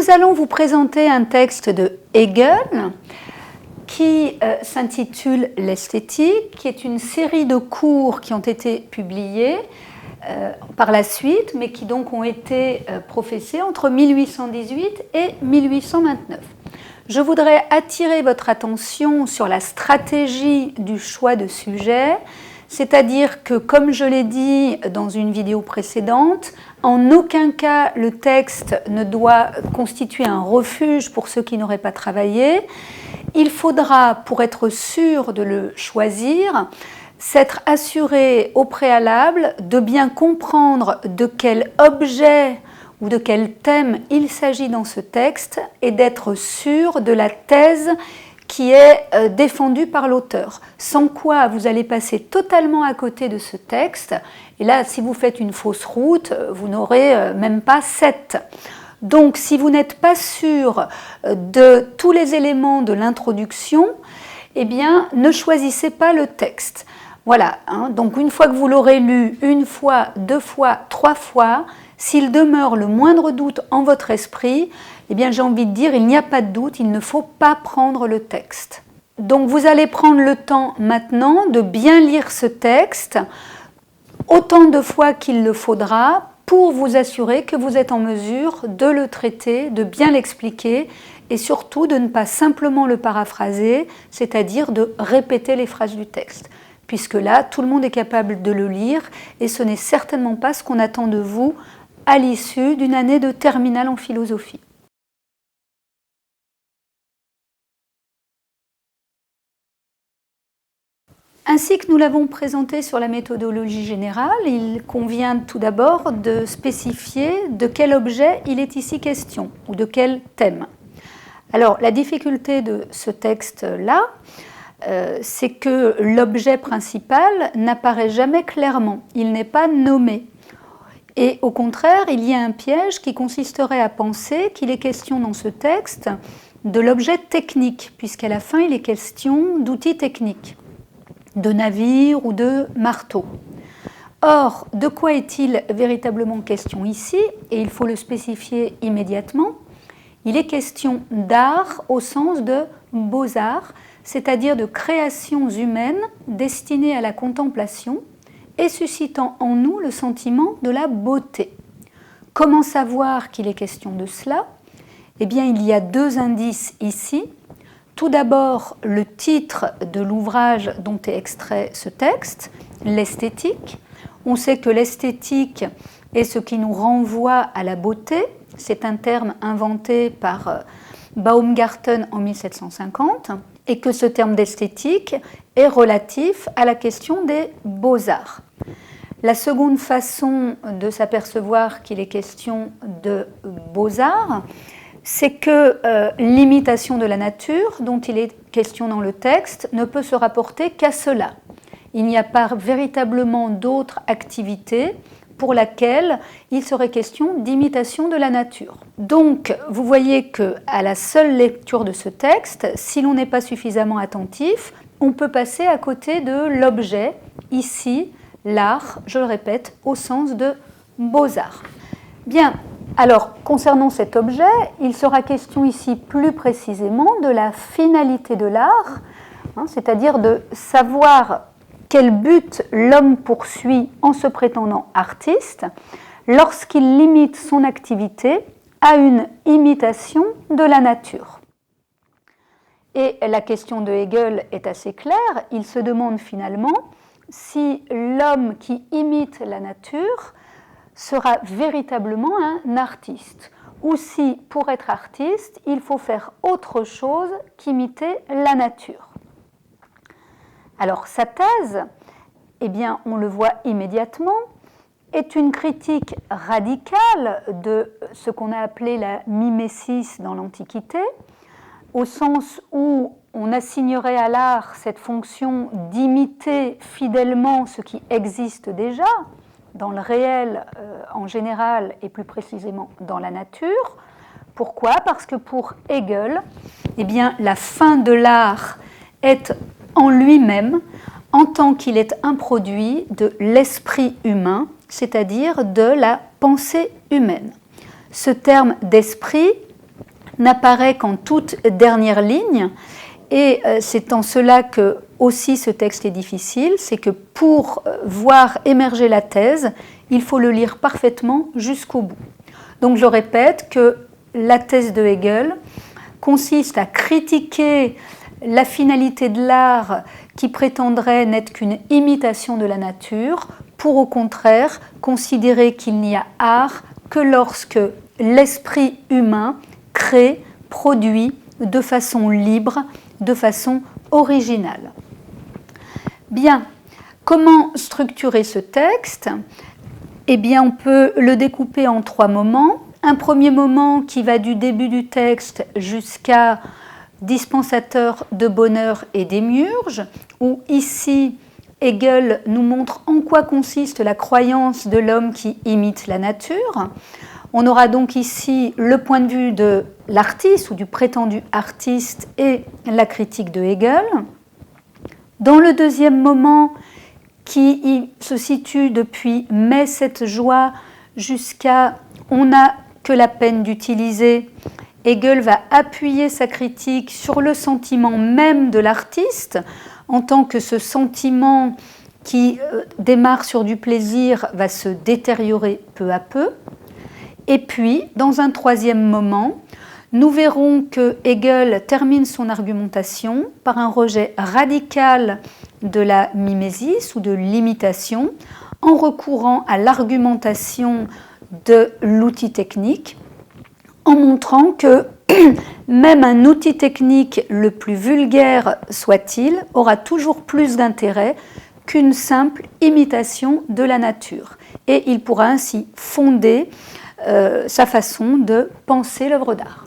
nous allons vous présenter un texte de Hegel qui s'intitule L'esthétique, qui est une série de cours qui ont été publiés par la suite, mais qui donc ont été professés entre 1818 et 1829. Je voudrais attirer votre attention sur la stratégie du choix de sujet, c'est-à-dire que, comme je l'ai dit dans une vidéo précédente, en aucun cas le texte ne doit constituer un refuge pour ceux qui n'auraient pas travaillé. Il faudra, pour être sûr de le choisir, s'être assuré au préalable de bien comprendre de quel objet ou de quel thème il s'agit dans ce texte et d'être sûr de la thèse qui est défendue par l'auteur. Sans quoi vous allez passer totalement à côté de ce texte. Et là, si vous faites une fausse route, vous n'aurez même pas 7. Donc, si vous n'êtes pas sûr de tous les éléments de l'introduction, eh bien, ne choisissez pas le texte. Voilà, donc une fois que vous l'aurez lu, une fois, 2 fois, 3 fois, s'il demeure le moindre doute en votre esprit, eh bien j'ai envie de dire, il n'y a pas de doute, il ne faut pas prendre le texte. Donc vous allez prendre le temps maintenant de bien lire ce texte, autant de fois qu'il le faudra, pour vous assurer que vous êtes en mesure de le traiter, de bien l'expliquer, et surtout de ne pas simplement le paraphraser, c'est-à-dire de répéter les phrases du texte. Puisque là, tout le monde est capable de le lire et ce n'est certainement pas ce qu'on attend de vous à l'issue d'une année de terminale en philosophie. Ainsi que nous l'avons présenté sur la méthodologie générale, il convient tout d'abord de spécifier de quel objet il est ici question ou de quel thème. Alors, la difficulté de ce texte-là, c'est que l'objet principal n'apparaît jamais clairement, il n'est pas nommé. Et au contraire, il y a un piège qui consisterait à penser qu'il est question dans ce texte de l'objet technique, puisqu'à la fin il est question d'outils techniques, de navires ou de marteaux. Or, de quoi est-il véritablement question ici? Et il faut le spécifier immédiatement. Il est question d'art au sens de beaux-arts, c'est-à-dire de créations humaines destinées à la contemplation et suscitant en nous le sentiment de la beauté. Comment savoir qu'il est question de cela? Eh bien, il y a 2 indices ici. Tout d'abord, le titre de l'ouvrage dont est extrait ce texte, l'esthétique. On sait que l'esthétique est ce qui nous renvoie à la beauté. C'est un terme inventé par Baumgarten en 1750. Et que ce terme d'esthétique est relatif à la question des beaux-arts. La seconde façon de s'apercevoir qu'il est question de beaux-arts, c'est que l'imitation de la nature, dont il est question dans le texte, ne peut se rapporter qu'à cela. Il n'y a pas véritablement d'autre activité pour laquelle il serait question d'imitation de la nature. Donc, vous voyez qu'à la seule lecture de ce texte, si l'on n'est pas suffisamment attentif, on peut passer à côté de l'objet, ici, l'art, je le répète, au sens de beaux-arts. Bien, alors, concernant cet objet, il sera question ici plus précisément de la finalité de l'art, c'est-à-dire de savoir quel but l'homme poursuit en se prétendant artiste lorsqu'il limite son activité à une imitation de la nature. Et la question de Hegel est assez claire, il se demande finalement si l'homme qui imite la nature sera véritablement un artiste, ou si, pour être artiste, il faut faire autre chose qu'imiter la nature. Alors, sa thèse, eh bien, on le voit immédiatement, est une critique radicale de ce qu'on a appelé la mimésis dans l'Antiquité, au sens où on assignerait à l'art cette fonction d'imiter fidèlement ce qui existe déjà, dans le réel en général et plus précisément dans la nature. Pourquoi? Parce que pour Hegel, eh bien, la fin de l'art est en lui-même, en tant qu'il est un produit de l'esprit humain, c'est-à-dire de la pensée humaine. Ce terme d'esprit n'apparaît qu'en toute dernière ligne. Et c'est en cela que aussi ce texte est difficile, c'est que pour voir émerger la thèse, il faut le lire parfaitement jusqu'au bout. Donc je répète que la thèse de Hegel consiste à critiquer la finalité de l'art qui prétendrait n'être qu'une imitation de la nature, pour au contraire considérer qu'il n'y a art que lorsque l'esprit humain crée, produit de façon libre, de façon originale. Bien, comment structurer ce texte ? Eh bien, on peut le découper en 3 moments. Un premier moment qui va du début du texte jusqu'à dispensateur de bonheur et démiurge, où ici Hegel nous montre en quoi consiste la croyance de l'homme qui imite la nature. On aura donc ici le point de vue de l'artiste ou du prétendu artiste et la critique de Hegel. Dans le deuxième moment, qui se situe depuis « mais cette joie » jusqu'à « on n'a que la peine d'utiliser », Hegel va appuyer sa critique sur le sentiment même de l'artiste, en tant que ce sentiment qui démarre sur du plaisir va se détériorer peu à peu. Et puis, dans un troisième moment, nous verrons que Hegel termine son argumentation par un rejet radical de la mimésis ou de l'imitation, en recourant à l'argumentation de l'outil technique, en montrant que même un outil technique le plus vulgaire soit-il, aura toujours plus d'intérêt qu'une simple imitation de la nature. Et il pourra ainsi fonder sa façon de penser l'œuvre d'art.